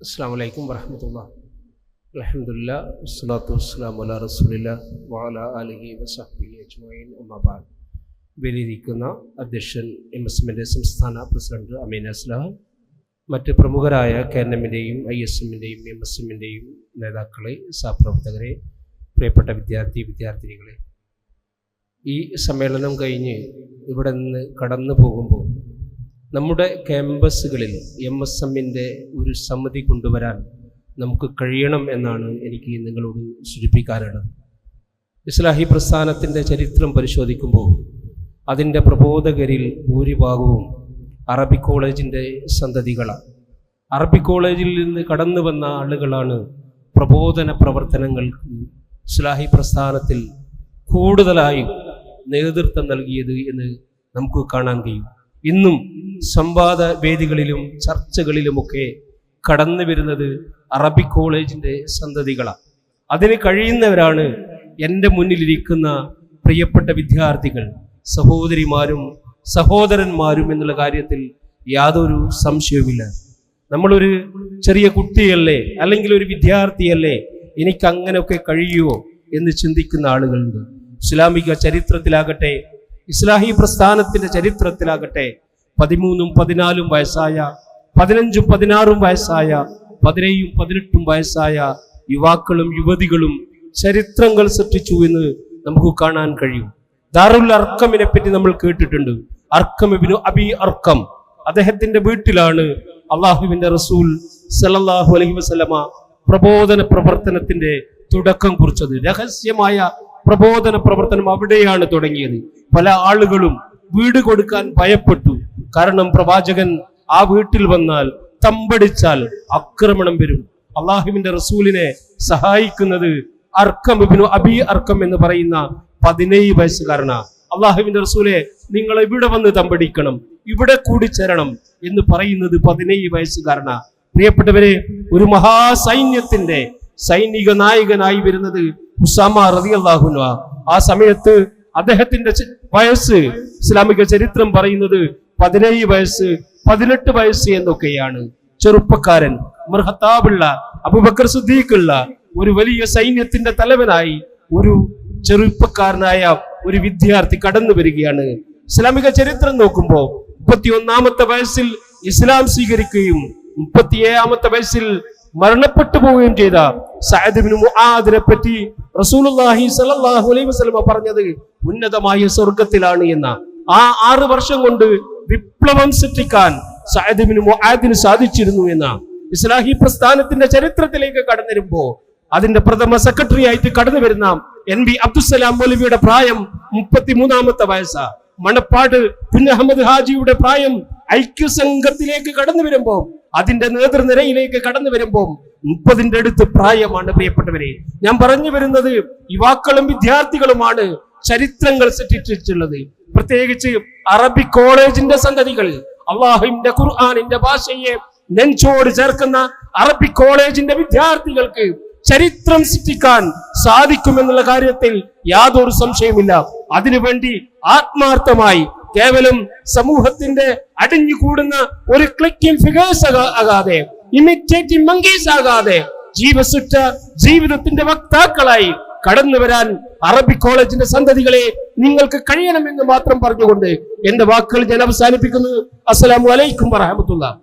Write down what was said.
അസ്സലാമു അലൈക്കും വറഹ്മത്തുള്ളാഹി. അൽഹംദുലില്ലാഹ് വസ്സലാത്തു വസ്സലാമു അലാ റസൂലില്ലാഹി വഅലാ ആലിഹി വസഹ്ബിഹി അജ്മഈൻ. അമ്മാ ബഅദ്. വേദിയിരിക്കുന്ന അധ്യക്ഷൻ MSMന്റെ സംസ്ഥാന പ്രസിഡന്റ് അമീൻ അസ്ലാം, മറ്റ് പ്രമുഖരായ KNM-ന്റെയും ISM-ന്റെയും MSM-ന്റെയും നേതാക്കളെ, സഹപ്രവർത്തകരെ, പ്രിയപ്പെട്ട വിദ്യാർത്ഥിനികളെ, ഈ സമ്മേളനം കഴിഞ്ഞ് ഇവിടെ നിന്ന് കടന്നു പോകുമ്പോൾ നമ്മുടെ ക്യാമ്പസുകളിൽ MSM-ന്റെ ഒരു സമിതി കൊണ്ടുവരാൻ നമുക്ക് കഴിയണം എന്നാണ് എനിക്ക് നിങ്ങളോട് സൂചിപ്പിക്കാനുള്ളത്. ഇസ്ലാഹി പ്രസ്ഥാനത്തിൻ്റെ ചരിത്രം പരിശോധിക്കുമ്പോൾ അതിൻ്റെ പ്രബോധകരിൽ ഭൂരിഭാഗവും അറബിക് കോളേജിൻ്റെ സന്തതികളാണ്. അറബിക് കോളേജിൽ നിന്ന് കടന്നു വന്ന ആളുകളാണ് പ്രബോധന പ്രവർത്തനങ്ങൾക്ക് ഇസ്ലാഹി പ്രസ്ഥാനത്തിൽ കൂടുതലായും നേതൃത്വം നൽകിയത് എന്ന് നമുക്ക് കാണാൻ കഴിയും. ഇന്നും സംവാദ വേദികളിലും ചർച്ചകളിലുമൊക്കെ കടന്നു വരുന്നത് അറബിക് കോളേജിൻ്റെ സന്തതികളാണ്. അതിന് കഴിയുന്നവരാണ് എൻ്റെ മുന്നിലിരിക്കുന്ന പ്രിയപ്പെട്ട വിദ്യാർത്ഥികൾ, സഹോദരിമാരും സഹോദരന്മാരും എന്നുള്ള കാര്യത്തിൽ യാതൊരു സംശയവുമില്ല. നമ്മളൊരു ചെറിയ കുട്ടിയല്ലേ, അല്ലെങ്കിൽ ഒരു വിദ്യാർത്ഥിയല്ലേ, എനിക്ക് അങ്ങനെയൊക്കെ കഴിയുമോ എന്ന് ചിന്തിക്കുന്ന ആളുകളുണ്ട്. ഇസ്ലാമിക ചരിത്രത്തിലാകട്ടെ, ഇസ്ലാഹി പ്രസ്ഥാനത്തിൻ്റെ ചരിത്രത്തിലാകട്ടെ, 13, 14 വയസ്സായ, 15, 16 വയസ്സായ, 17, 18 വയസ്സായ യുവാക്കളും യുവതികളും ചരിത്രങ്ങൾ സൃഷ്ടിച്ചു എന്ന് നമുക്ക് കാണാൻ കഴിയും. ദാറുൽ അർക്കമിനെ പറ്റി നമ്മൾ കേട്ടിട്ടുണ്ട്. അർക്കം ഇബ്നു അബി അർക്കം, അദ്ദേഹത്തിന്റെ വീട്ടിലാണ് അള്ളാഹുവിന്റെ റസൂൽ സല്ലല്ലാഹു അലൈഹി വസല്ലമ പ്രബോധന പ്രവർത്തനത്തിന്റെ തുടക്കം കുറിച്ചത്. രഹസ്യമായ പ്രബോധന പ്രവർത്തനം അവിടെയാണ് തുടങ്ങിയത്. പല ആളുകളും വീട് കൊടുക്കാൻ ഭയപ്പെട്ടു. കാരണം പ്രവാചകൻ ആ വീട്ടിൽ വന്നാൽ, തമ്പടിച്ചാൽ ആക്രമണം വരും. അള്ളാഹുവിന്റെ റസൂലിനെ സഹായിക്കുന്നത് അർക്കം ഇബ്നു അബി അർക്കം എന്ന് പറയുന്ന 17 വയസ്സുകാരനാണ്. അള്ളാഹുവിന്റെ റസൂലെ, നിങ്ങൾ ഇവിടെ വന്ന് തമ്പടിക്കണം, ഇവിടെ കൂടി ചേരണം എന്ന് പറയുന്നത് 17 വയസ്സുകാരനാണ്. പ്രിയപ്പെട്ടവരെ, ഒരു മഹാസൈന്യത്തിന്റെ സൈനിക നായകനായി വരുന്നത് ഉസാമ റളിയല്ലാഹു അൻഹു. ആ സമയത്ത് അദ്ദേഹത്തിന്റെ വയസ്സ് ഇസ്ലാമിക ചരിത്രം പറയുന്നത് 17 വയസ്സ്, 18 വയസ്സ് എന്നൊക്കെയാണ്. ചെറുപ്പക്കാരൻ, ഖത്താബുള്ള, അബൂബക്കർ സിദ്ദീഖുള്ള ഒരു വലിയ സൈന്യത്തിന്റെ തലവനായി ഒരു ചെറുപ്പക്കാരനായ ഒരു വിദ്യാർത്ഥി കടന്നു വരികയാണ്. ഇസ്ലാമിക ചരിത്രം നോക്കുമ്പോൾ 31-ാമത്തെ വയസ്സിൽ ഇസ്ലാം സ്വീകരിക്കുകയും 37-ാമത്തെ വയസ്സിൽ മരണപ്പെട്ടു പോവുകയും ചെയ്ത സഅദ് ഇബ്നു മുആദിനെ പറ്റി റസൂലുള്ളാഹി സ്വല്ലല്ലാഹു അലൈഹി വസല്ലം പറഞ്ഞത് ഉന്നതമായ സ്വർഗത്തിലാണ് എന്ന. ആ 6 വർഷം കൊണ്ട് വിപ്ലവം സൃഷ്ടിക്കാൻ സഅദ് ഇബ്നു മുആദിന് സാധിച്ചിരുന്നു എന്ന. ഇസ്ലാഹി പ്രസ്ഥാനത്തിന്റെ ചരിത്രത്തിലേക്ക് കടന്നു വരുമ്പോൾ അതിന്റെ പ്രഥമ സെക്രട്ടറി ആയിട്ട് കടന്നു വരുന്ന NB അബ്ദുസ്സലാം മൗലവിയുടെ പ്രായം 33-ാമത്തെ വയസ്സാ. മണപ്പാട് കുഞ്ഞഹമ്മദ് ഹാജിയുടെ പ്രായം ഐക്യസംഘത്തിലേക്ക് കടന്നു വരുമ്പോൾ, അതിന്റെ നേതൃനിരയിലേക്ക് കടന്നു വരുമ്പോൾ 30-ന്റെ അടുത്ത് പ്രായമാണ്. പ്രിയപ്പെട്ടവരെ, ഞാൻ പറഞ്ഞു വരുന്നത് യുവാക്കളും വിദ്യാർത്ഥികളുമാണ് ചരിത്രങ്ങൾ സൃഷ്ടിച്ചിട്ടുള്ളത്. പ്രത്യേകിച്ച് അറബിക് കോളേജിന്റെ സന്തതികൾ, അള്ളാഹുവിന്റെ ഖുർആനിന്റെ ഭാഷയെ നെഞ്ചോട് ചേർക്കുന്ന അറബിക് കോളേജിന്റെ വിദ്യാർത്ഥികൾക്ക് ചരിത്രം സൃഷ്ടിക്കാൻ സാധിക്കുമെന്നുള്ള കാര്യത്തിൽ യാതൊരു സംശയമില്ല. അതിനുവേണ്ടി ആത്മാർത്ഥമായി, കേവലം സമൂഹത്തിന്റെ അടിഞ്ഞുകൂടുന്ന ഒരു ക്ലിക്കിംഗ് ഫിഗേഴ്സ് ആകാതെ, ഇമിറ്റേറ്റിംഗ് മങ്കീസ് ആകാതെ, ജീവസുറ്റ ജീവിതത്തിന്റെ വക്താക്കളായി കടന്നു വരാൻ അറബിക് കോളേജിന്റെ സന്തതികളെ നിങ്ങൾക്ക് കഴിയണമെന്ന് മാത്രം പറഞ്ഞുകൊണ്ട് എന്റെ വാക്കുകൾ ഞാൻ അവസാനിപ്പിക്കുന്നു. അസ്സലാമു അലൈക്കും വറഹ്മത്തുള്ളാഹി.